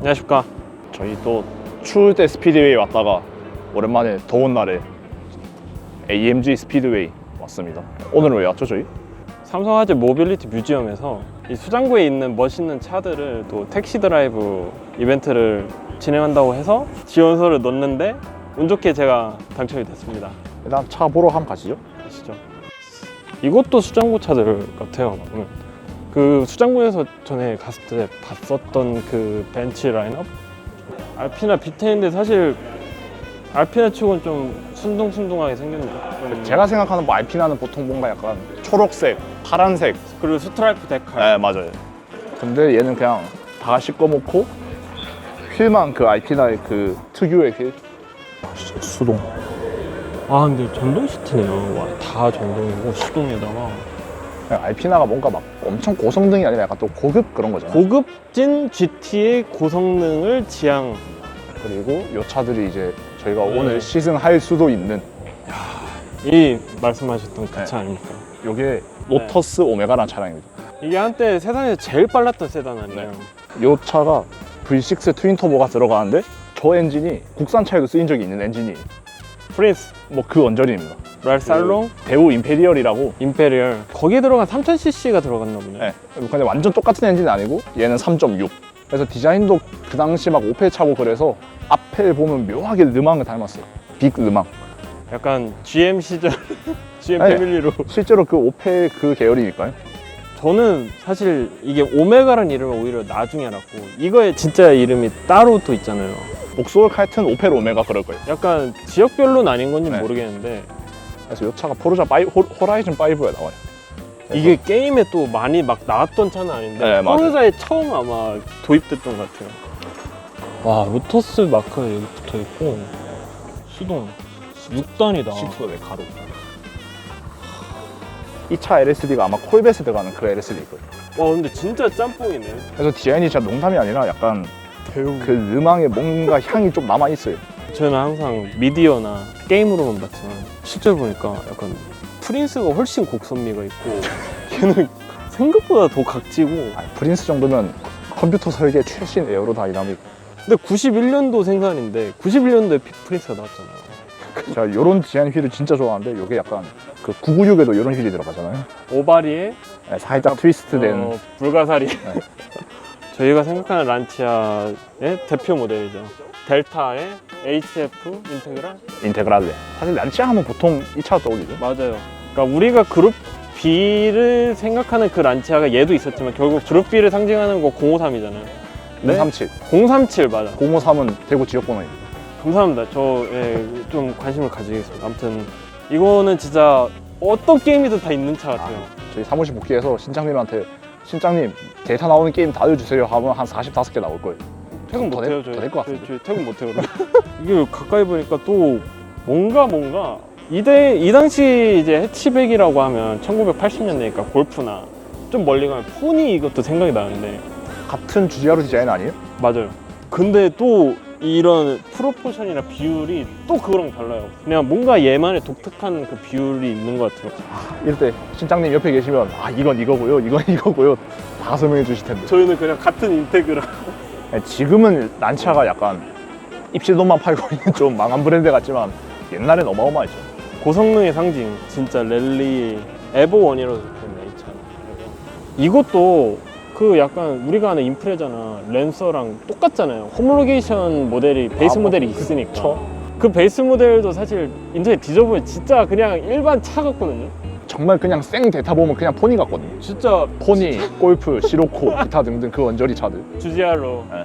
안녕하십니까. 저희 또 추울 때 스피드웨이 왔다가 오랜만에 더운 날에 AMG 스피드웨이 왔습니다. 오늘은 왜 왔죠 저희? 삼성화재 모빌리티 뮤지엄에서 이 수장구에 있는 멋있는 차들을 또 택시 드라이브 이벤트를 진행한다고 해서 지원서를 넣었는데 운 좋게 제가 당첨이 됐습니다. 일단 차 보러 한번 가시죠. 아시죠? 이것도 수장구 차들 같아요. 보면 그 수장구에서 전에 갔을 때 봤었던 그 벤츠 라인업 알피나 비트인데 사실 알피나 치고는 좀 순둥순둥하게 생겼네요. 제가 생각하는 뭐 알피나는 보통 뭔가 약간 초록색, 파란색. 그리고 스트라이프 데칼. 네 맞아요. 근데 얘는 그냥 다 씻어놓고 휠만 그 알피나의 그 특유의 휠. 수동. 아 근데 전동 시트네요. 와, 다 전동이고 시동에다가 그냥 알피나가 뭔가 막 엄청 고성능이 아니라 약간 또 고급 그런 거잖아요. 고급진 GT의 고성능을 지향. 그리고 이 차들이 이제 저희가 네. 오늘 시승할 수도 있는 이 말씀하셨던 그 네. 차 아닙니까? 요게 로터스 오메가라는 차량입니다. 이게 한때 세상에서 제일 빨랐던 세단 아니에요? 이 차가 V6 트윈터보가 들어가는데 저 엔진이 국산차에도 쓰인 적이 있는 엔진이 프린스, 뭐 그 원전입니다. 랄살롱, 대우 임페리얼이라고. 임페리얼 거기에 들어간 3000cc가 들어갔나 보네. 네. 근데 완전 똑같은 엔진은 아니고 얘는 3.6. 그래서 디자인도 그 당시 막 오페 차고 그래서 앞에 보면 묘하게 르망을 닮았어요. 빅 르망. 약간 GM 시절 GM 아니, 패밀리로. 실제로 그 오페 그 계열이니까요. 저는 사실 이게 오메가라는 이름을 오히려 나중에 알았고 이거의 진짜 이름이 따로 또 있잖아요. 복소울 칼튼 오페 오메가 그럴 거예요. 약간 지역별로 나뉜 건지 네. 모르겠는데 그래서 이 차가 포르자 호라이즌 5에 나와요. 이게 게임에 또 많이 막 나왔던 차는 아닌데 네, 맞아요. 포르자에 처음 아마 도입됐던 것 같아요. 와 로터스 마크가 여기 붙어 있고 수동 6단이다. 시트도 가로. 이 차 LSD가 아마 콜벳에 들어가는 그 LSD일 거예요. 와 근데 진짜 짬뽕이네. 그래서 디자인이 진짜 농담이 아니라 약간 그 르망에 뭔가 향이 좀 남아 있어요. 저는 항상 미디어나 게임으로만 봤지만 실제로 보니까 약간 프린스가 훨씬 곡선미가 있고 걔는 생각보다 더 각지고. 프린스 정도면 컴퓨터 설계 최신 에어로다이나믹. 근데 91년도 생산인데 91년도에 프린스가 나왔잖아요. 제가 이런 디자인 휠을 진짜 좋아하는데 이게 약간 그 996에도 이런 휠이 들어가잖아요. 오바리에 네, 살짝 트위스트된. 불가사리. 저희가 생각하는 란치아의 대표 모델이죠. 델타의 HF 인테그랄? 인테그랄레. 사실 란치아 하면 보통 이 차 떠올리죠. 맞아요. 그러니까 우리가 그룹 B를 생각하는 그 란치아가 얘도 있었지만 결국 그룹 B를 상징하는 거 053이잖아요. 037. 037 맞아. 053은 대구 지역번호입니다. 감사합니다. 저 좀 관심을 가지겠습니다. 아무튼 이거는 진짜 어떤 게임이든 다 있는 차 같아요. 저희 사무실 복귀해서 신장님한테 신장님 데이터 나오는 게임 다 알려주세요 하면 한 45개 나올 거예요. 퇴근 더 못해요. 될 것 같은데. 저희 퇴근 못해요. 그럼. 이게 가까이 보니까 또 뭔가 이 당시 이제 해치백이라고 하면 1980년대니까 골프나 좀 멀리 가면 포니 이것도 생각이 나는데 같은 GR 디자인 아니에요? 맞아요. 근데 또 이런 프로포션이나 비율이 또 그거랑 달라요. 그냥 뭔가 얘만의 독특한 그 비율이 있는 것 같아요. 이럴 때 신장님 옆에 계시면 이건 이거고요, 이건 이거고요 다 설명해 주실 텐데. 저희는 그냥 같은 인테그라. 지금은 란차가 약간 입시돈만 팔고 있는 좀 망한 브랜드 같지만 옛날엔 어마어마했죠. 고성능의 상징, 진짜 랠리 에버1이라고 적혀있네 이 차는. 이것도 그 약간 우리가 아는 인프레잖아. 랜서랑 똑같잖아요. 호모로게이션 모델이 베이스 모델이 있으니까. 그쵸. 그 베이스 모델도 사실 인터넷 뒤져보면 진짜 그냥 일반 차 같거든요. 정말 그냥 생 데이터 보면 그냥 포니 같거든요. 진짜 포니, 골프, 시로코, 기타 등등 그 원저리 차들. GTR로. 네.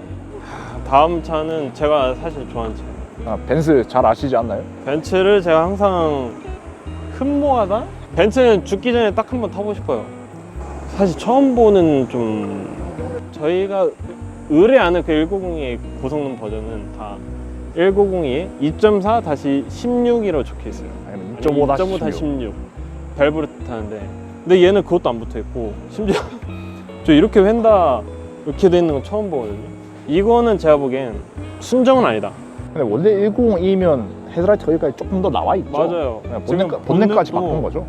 다음 차는 제가 사실 좋아하는 차예요. 벤츠 잘 아시지 않나요? 벤츠를 제가 항상 흠모하다? 벤츠는 죽기 전에 딱 한 번 타고 싶어요. 사실 처음 보는 좀 저희가 의뢰하는 그 190의 고성능 버전은 다 1902에 2.4-16이라고 적혀 있어요. 아니면 2.5-16 밸브를 뜻하는데 근데 얘는 그것도 안 붙어 있고 심지어 저 이렇게 휀다 이렇게 돼 있는 건 처음 보거든요. 이거는 제가 보기엔 순정은 아니다. 근데 원래 102면 헤드라이트 여기까지 조금 더 나와 있죠. 맞아요. 그냥 본넷까지 바꾼 거죠.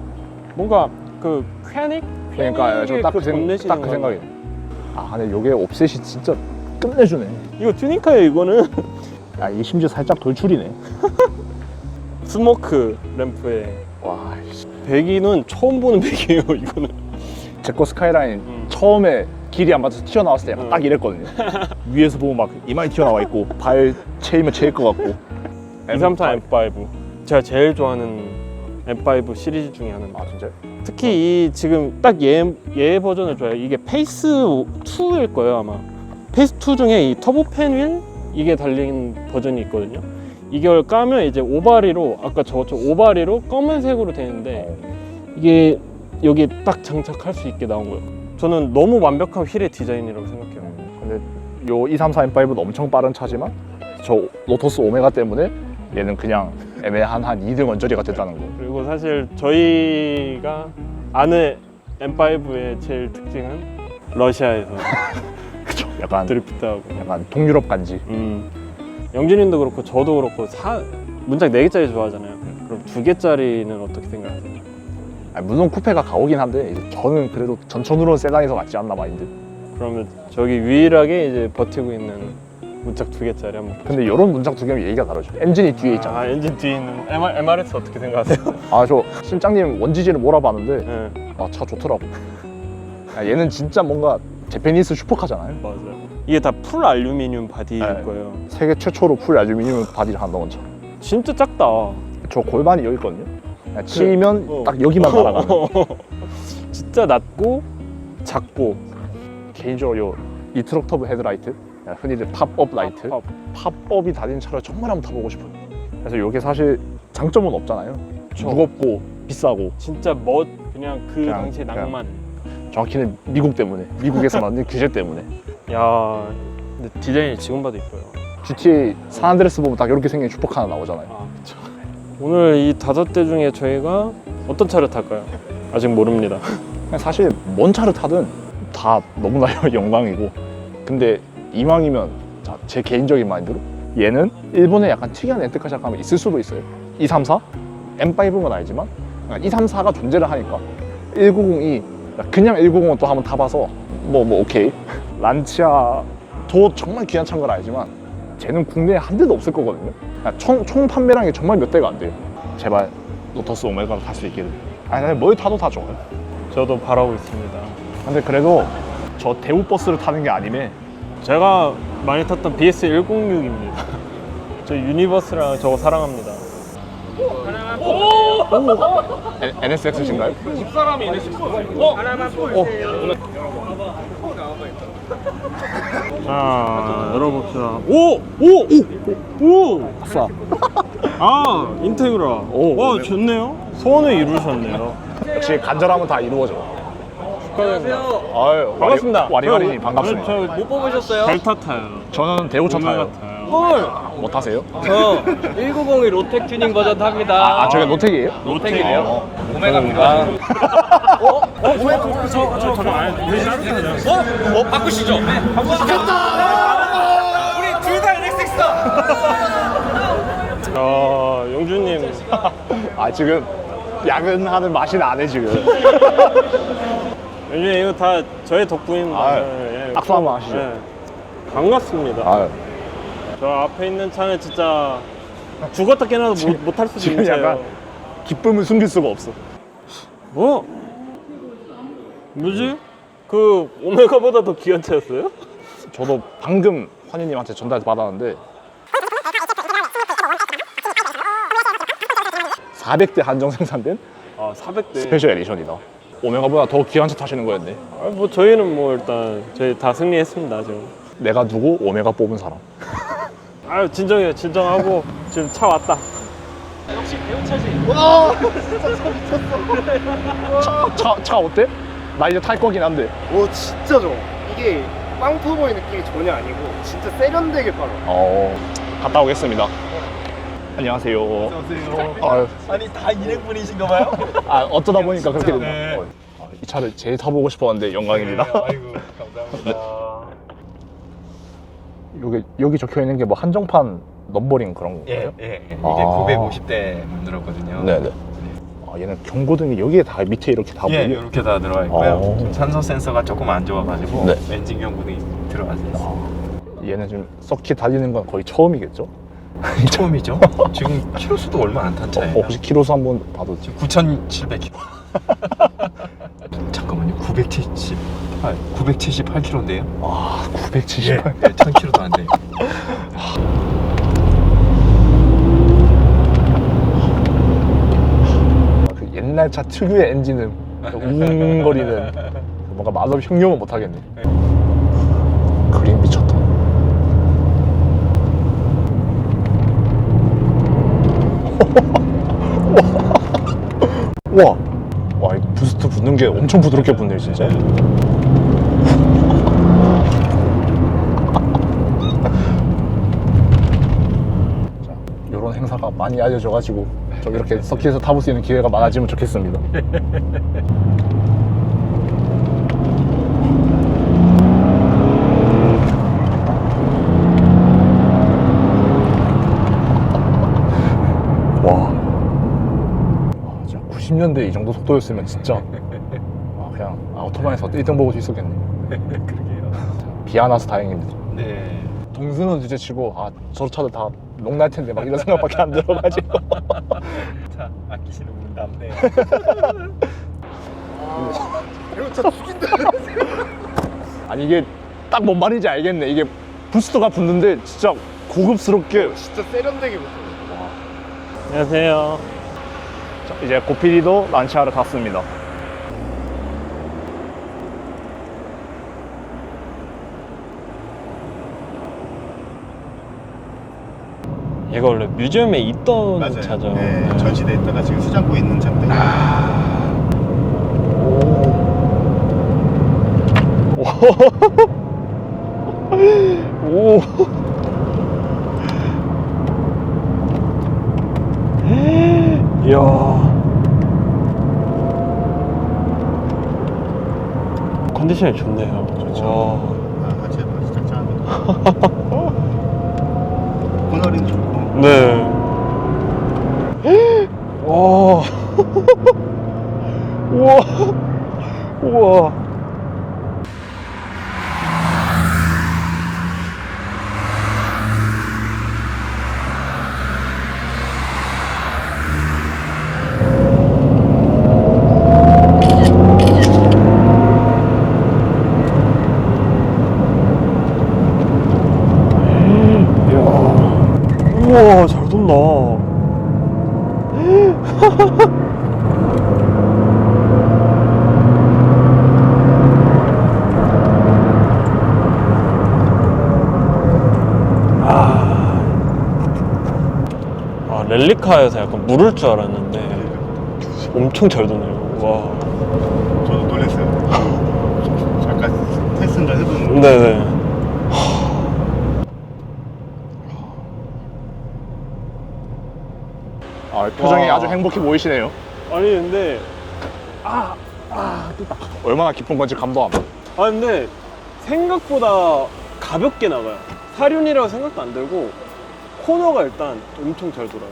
뭔가 그 퀘닉? 그러니까 저 딱 그 본넷이 생각이에요. 근데 요게 옵셋이 진짜 끝내주네. 이거 튜닝카예요 이거는. 야, 이게 심지어 살짝 돌출이네. 스모크 램프에 와, 씨. 배기는 처음 보는 배기예요 이거는. 제거 스카이라인 처음에 길이 안 맞아서 튀어나왔을 때 약간 딱 이랬거든요. 위에서 보면 막 이마에 튀어나와 있고 발 채이면 채일 것 같고. 234 M5 제가 제일 좋아하는 M5 시리즈 중에 하나입니다. 아 진짜요? 특히 이 지금 딱 얘 버전을 좋아해요. 이게 페이스 2일 거예요 아마. 페이스 2 중에 이 터보팬 휠 이게 달린 버전이 있거든요. 이걸 까면 이제 오바리로 아까 저것처럼 오바리로 검은색으로 되는데 이게 여기 딱 장착할 수 있게 나온 거예요. 저는 너무 완벽한 휠의 디자인이라고 생각해요. 근데 요 234 M5도 엄청 빠른 차지만 저 로터스 오메가 때문에 얘는 그냥 애매한 한 2등 언저리가 되더라는 거. 그리고 사실 저희가 아는 M5의 제일 특징은 러시아에서 그쵸. 약간 드리프트하고 동유럽 간지. 영진님도 그렇고 저도 그렇고 문짝 4개짜리 좋아하잖아요. 그럼 2개짜리는 어떻게 생각하세요? 아니, 물론 쿠페가 가오긴 한데 이제 저는 그래도 전천후로는 세단에서 낫지 않나 마인드. 그러면 저기 유일하게 이제 버티고 있는 문짝 2개짜리 한번. 근데 이런 문짝 두 개면 얘기가 다르죠. 엔진이 뒤에 있잖아. 아 엔진 뒤에 있는 MRS 어떻게 생각하세요? 아 저 실장님 원지지를 몰아봤는데 네, 아 차 좋더라고. 야, 얘는 진짜 뭔가 제페니스 슈퍼카잖아요. 맞아요. 이게 다 풀 알루미늄 바디일 네. 거예요. 세계 최초로 풀 알루미늄 바디를 한 넣은 차. 진짜 작다. 저 골반이 여기 있거든요. 그냥 치면 딱 여기만 날아가는. 진짜 낮고 작고. 개인적으로 이 트럭 터보 헤드라이트, 흔히들 팝업 라이트, 팝업이 달린 차를 정말 한번 타보고 싶어요. 그래서 이게 사실 장점은 없잖아요. 무겁고 비싸고. 진짜 그냥 그 그냥- 당시의 그냥- 낭만. 정확히는 미국 때문에, 미국에서 만든 규제 때문에. 야, 근데 디자인이 지금 봐도 이뻐요. GTA 산안드레스 보면 딱 이렇게 생긴 슈퍼카 하나 나오잖아요. 아, 그렇죠. 오늘 이 5대 중에 저희가 어떤 차를 탈까요? 아직 모릅니다. 사실 뭔 차를 타든 다 너무나 영광이고, 근데 이왕이면 제 개인적인 마인드로 얘는 일본에 약간 특이한 렌트카 샵하면 있을 수도 있어요. 234? M5는 건 알지만 234가 존재를 하니까 1902 그냥 190은 또 한번 타봐서 뭐 오케이. 란치아도 정말 귀한 차인 건 알지만 쟤는 국내에 한 대도 없을 거거든요. 총 판매량이 정말 몇 대가 안 돼요. 제발 로터스 오메가를 탈 수 있기를. 아니 뭘 타도 다 좋아요. 저도 바라고 있습니다. 근데 그래도 저 대우 버스를 타는 게 아니면 제가 많이 탔던 BS 106입니다. 저 유니버스랑 저거 사랑합니다. NSX신가요? 집사람이 NSX 하나만 자, 열어봅시다. 오! 아싸. 아, 인테그라. 오. 와, 좋네요. 소원을 이루셨네요. 역시 간절함은 다 이루어져. 축하드립니다. 아유, 반갑습니다. 와리가리님 반갑습니다. 저 못 뽑으셨어요? 델타 타요. 저는 대우차 오메가 타요. 타요. 헐! 뭐 타세요? 저 190이 로텍 튜닝 버전 탑니다. 저게 노텍이에요? 로텍이래요. 오메가입니다. 바꾸시죠. 우리 둘 다 NSX다. 아, 영준님. 지금 야근하는 맛이 나네 지금. 영준님, 이거 다 저의 덕분입니다. 아유, 예, 악수 한번 하시죠. 반갑습니다. 아유, 저 앞에 있는 차는 진짜 죽었다 깨나도 못 탈 수도 지금 있는 차예요. 약간 기쁨을 숨길 수가 없어. 뭐? 뭐지? 그 오메가보다 더 귀한 차였어요? 저도 방금 환희님한테 전달 받았는데 400대 한정 생산된 아, 400대. 스페셜 에디션이다. 오메가보다 더 귀한 차 타시는 거였네. 아, 뭐 저희는 뭐 일단 저희 다 승리했습니다 지금. 내가 누구 오메가 뽑은 사람. 아유, 진정해요. 진정하고 지금 차 왔다. 차 어때? 나 이제 탈 거긴 한데. 오 진짜 좋아. 이게 빵터보의 느낌이 전혀 아니고 진짜 세련되게 빨라. 갔다 오겠습니다. 안녕하세요. 안녕하세요. 아니 다 일행분이신가 봐요? 어쩌다 보니까 그렇게 됐나. 이 차를 제일 타보고 싶었는데 영광입니다. 아이고 감사합니다. 여기 적혀 있는 게 뭐 한정판 넘버링 그런 건가요? 예. 이게 아. 950대 만들었거든요. 네네. 얘는 경고등이 여기에 다 밑에 이렇게 다 예, 보여. 이렇게 다 들어가 있고요. 아. 산소 센서가 조금 안 좋아가지고 네. 엔진 경고등이 들어가 있어요. 얘는 지금 서킷 달리는 건 거의 처음이겠죠? 처음이죠. 지금 키로수도 얼마 안 탄 차예요. 혹시 키로수 한번 봐도 지금 9,700km. 잠깐만요. 978km인데요. 아 978. 네, 1,000km도 안 돼요. 그 옛날 차 특유의 엔진을 웅거리는 뭔가 맛없이 형용을 못 하겠네. 그림 미쳤다. 와, 와, 이 부스트 붙는 게 엄청 부드럽게 붙네 진짜. 자, 이런 행사가 많이 알려져가지고 좀 이렇게 서킷에서 타볼 수 있는 기회가 많아지면 좋겠습니다. 와, 진짜 90년대 이 정도 속도였으면 진짜 그냥 오토바이에서 1등 먹을 수 있었겠네. 그러게요. 비안와서 다행입니다. 네. 동승은 주제치고 저 차들 다 녹날 텐데 막 이런 생각밖에 안 들어가지고. 차 아끼시는 분 남네요. 이거 차 죽인다. 아니 이게 딱 뭔 말인지 알겠네. 이게 부스터가 붙는데 진짜 고급스럽게. 진짜 세련되게 붙어. 안녕하세요. 자, 이제 고피디도 란치하러 갔습니다. 얘가 원래 뮤지엄에 있던 맞아요. 차죠. 네, 네. 전시돼 있다가 지금 수장고에 있는 차인데. 오. 이야. 컨디션이 좋네요. 좋죠. 하체 맛이 짱짱합니다. 코너링 좋고. 네. 와. 우와. 우와. 우와, 잘 돈다. 랠리카에서 약간 물을 줄 알았는데 엄청 잘 도네요. 와. 저도 놀랐어요. 잠깐 테스트 좀 해보는. 네네. 표정이 와. 아주 행복해 보이시네요. 아니 근데 얼마나 깊은 건지 감도 안 나. 근데 생각보다 가볍게 나가요. 사륜이라고 생각도 안 들고 코너가 일단 엄청 잘 돌아요.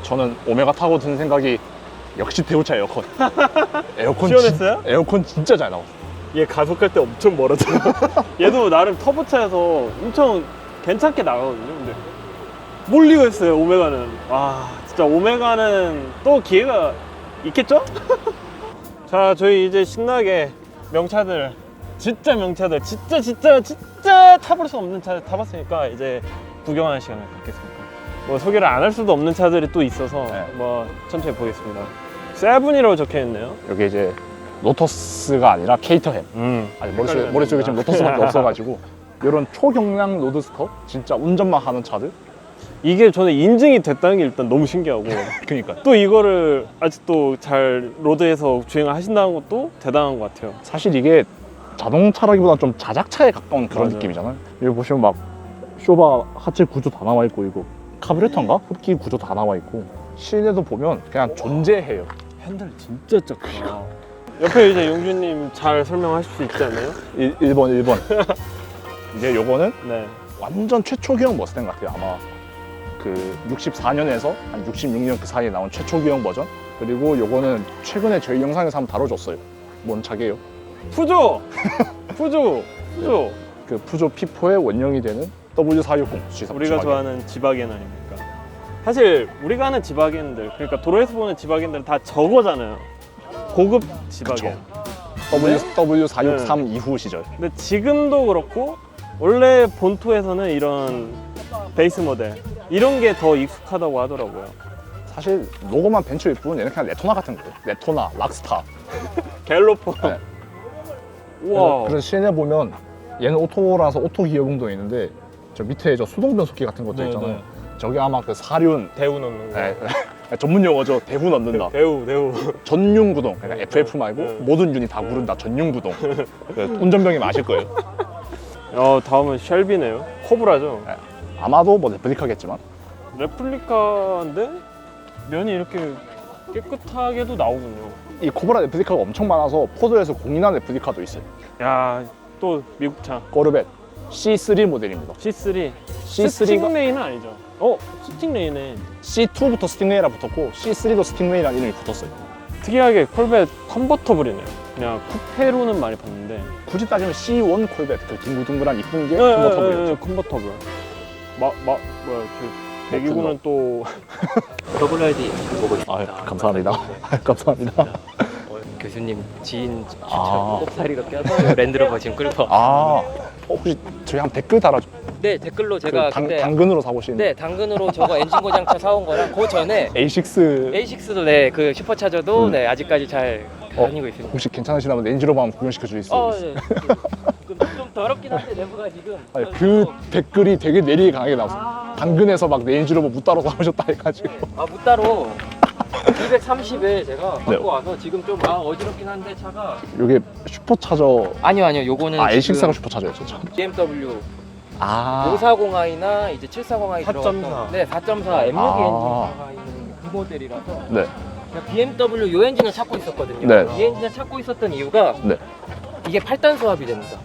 저는 오메가 타고 든 생각이 역시 대우차 에어컨. 에어컨 시원했어요? 에어컨 진짜 잘 나왔어. 얘 가속할 때 엄청 멀어져요. 얘도 나름 터보차여서 엄청 괜찮게 나가거든요. 근데 몰리고 했어요, 오메가는. 진짜 오메가는 또 기회가 있겠죠? 자, 저희 이제 신나게 명차들, 진짜 명차들, 진짜 타볼 수 없는 차 타봤으니까 이제 구경하는 시간을 갖겠습니다. 뭐 소개를 안 할 수도 없는 차들이 또 있어서 네. 뭐 천천히 보겠습니다. 세븐이라고 적혀있네요. 여기 이제 로터스가 아니라 케이터햄. 아니 머릿속에 지금 로터스밖에 없어가지고 이런 초경량 로드스터 진짜 운전만 하는 차들. 이게 저는 인증이 됐다는 게 일단 너무 신기하고 그러니까 또 이거를 아직도 잘 로드에서 주행을 하신다는 것도 대단한 것 같아요. 사실 이게 자동차라기보다 좀 자작차에 가까운 그런 맞아요. 느낌이잖아요. 여기 보시면 막 쇼바 하체 구조 다 나와 있고 이거 카브레터인가? 흡기 구조 다 나와 있고 실내도 보면 그냥 존재해요. 핸들 진짜 작다. 옆에 이제 용준님 잘 설명하실 수 있지 않나요? 1번 이제 요거는 네. 완전 최초기형 머스탱 같아요. 아마 그 64년에서 한 66년 그 사이에 나온 최초기형 버전. 그리고 요거는 최근에 저희 영상에서 한번 다뤄줬어요. 뭔 차게요? 푸조! 푸조! 그 푸조 P4의 원형이 되는 W460 우리가 좋아하는 지바겐 아닙니까? 사실 우리가 아는 지바겐들, 그러니까 도로에서 보는 지바겐들은 다 저거잖아요. 고급 지바겐. W463 이후 시절. 근데 지금도 그렇고 원래 본토에서는 이런 베이스 모델 이런 게 더 익숙하다고 하더라고요. 사실 로고만 벤츠일 뿐 얘는 그냥 레토나 같은 거예요. 레토나, 락스타. 갤로퍼. 네. 우와. 그래서 실내 보면 얘는 오토라서 오토 기어공도 있는데 저 밑에 저 수동 변속기 같은 것도 네, 있잖아요. 네. 저게 아마 그 사륜 대우 넣는 거. 네. 전문 용어죠. 대부 넣는다. 대우. 전륜 구동. 그러니까 FF 말고 네. 모든 윤이 다 구른다. 전륜 구동. 운전병이면 아실 거예요. 다음은 쉘비네요. 코브라죠. 네. 아마도 뭐 레플리카겠지만 레플리카인데 면이 이렇게 깨끗하게도 나오군요. 이 코브라 레플리카가 엄청 많아서 포도에서 공인한 레플리카도 있어요. 야, 또 미국차 코르벳 C3 모델입니다. C3. C3가 스팅레이는 아니죠? 스팅레이네. C2부터 스팅레이라 붙었고 C3도 스팅레이라는 이름이 붙었어요. 특이하게 콜벳 컨버터블이네요. 그냥 쿠페로는 많이 봤는데. 굳이 따지면 C1 콜벳 그 둥글둥글한 이쁜 게 컨버터블이었죠. 컨버터블. 뭐야 그 대기구는 또 WRD 보고 있습니다. 아, 감사합니다. 감사합니다. 교수님 지인 추천 아. 꼽사리로 껴서 랜드로버 지금 끌고. 혹시 저희 한 댓글 달아줘. 네 댓글로 제가 근데 당근으로 사보신 네 당근으로 저거 엔진 고장차 사온 거랑 그 전에 A6 A6도 네 그 슈퍼차저도 네 아직까지 잘 다니고 있습니다. 혹시 괜찮으시다면 렌즈로버 한번 구경시켜 주실 수 있어요? 네. 좀 더럽긴 한데 내부가 지금. 아니, 그 댓글이 되게 내리기 강하게 나왔어요. 당근에서 막 렌즈로버 무 따로 사오셨다 해가지고. 무따로 230에 제가 네. 갖고 와서 지금 좀 어지럽긴 한데 차가. 이게 슈퍼차저. 아니요 요거는 A6가 슈퍼차저였죠. BMW 아. 540i 나 이제 740i 4.4. 들어갔던 네 4.4 M6 엔진 들어가 있는 그 모델이라서 네. 제가 BMW 요 엔진을 찾고 있었거든요. 네. 이 엔진을 찾고 있었던 이유가 네. 이게 8단 수압이 됩니다.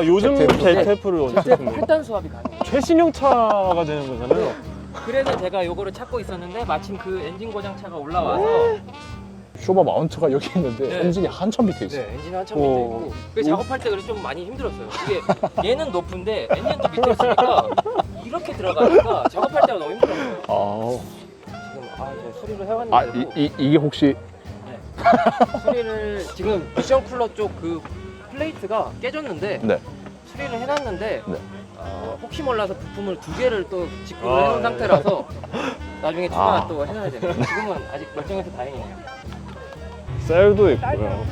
요즘 ZF를 ZF 8단 수압이 가능해요. 최신형 차가 되는 거잖아요. 그래서 제가 요거를 찾고 있었는데 마침 그 엔진 고장차가 올라와서 쇼바 마운트가 여기 있는데 네. 엔진이 한참 밑에 있어요. 네, 엔진이 한참 밑에 있고 그 작업할 때 그래서 좀 많이 힘들었어요. 이게 얘는 높은데 엔진도 밑에 있으니까 이렇게 들어가니까 작업할 때가 너무 힘들었어요. 지금 이제 수리를 해왔는데 이게 혹시 수리를 지금 미션 쿨러 쪽 그 플레이트가 깨졌는데 네. 수리를 해놨는데 네. 혹시 몰라서 부품을 2개를 또 직구를 해놓은 네. 상태라서 나중에 추가 아. 또 해놔야 됩니다. 지금은 아직 멀쩡해서 다행이네요. 셀도 있고요.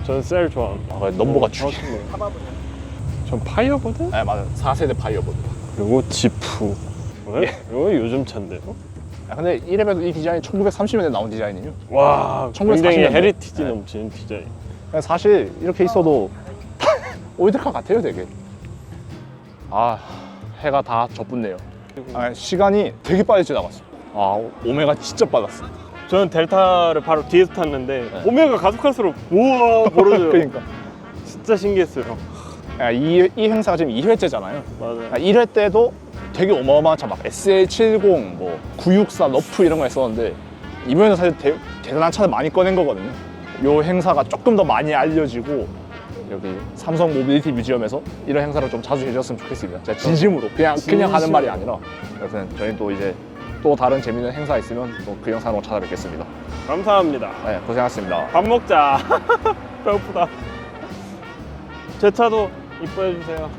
전 셀 좋아합니다. 넘버가 죽이. 전 파이어보드? 네, 맞아요. 4세대 파이어보드. 그리고 지프. 이거 요즘 차인데요? 근데 이래봬도 이 디자인이 1930년대 나온 디자인이에요. 와, 1940 굉장히 년대. 헤리티지 네. 넘치는 디자인. 사실 이렇게 있어도 올드카 같아요, 되게. 해가 다 젖붙네요. 시간이 되게 빨리 지나갔어. 오메가 진짜 빨랐어. 저는 델타를 바로 뒤에서 탔는데 오메가 가속할수록 우와 벌어져요. 그러니까. 진짜 신기했어요. 이 행사가 지금 2회째잖아요. 맞아요. 1회 때도 되게 어마어마한 차 막 SL70, 뭐 964 러프 이런 거 했었는데 이번에는 사실 대단한 차를 많이 꺼낸 거거든요. 요 행사가 조금 더 많이 알려지고 여기 삼성 모빌리티 뮤지엄에서 이런 행사를 좀 자주 해줬으면 좋겠습니다. 진짜 진심으로 그냥 하는 말이 아니라. 그래서 저희 또 이제 또 다른 재밌는 행사 있으면 또 그 영상으로 찾아뵙겠습니다. 감사합니다. 네, 고생하셨습니다. 밥 먹자. 배고프다. 제 차도 이뻐해 주세요.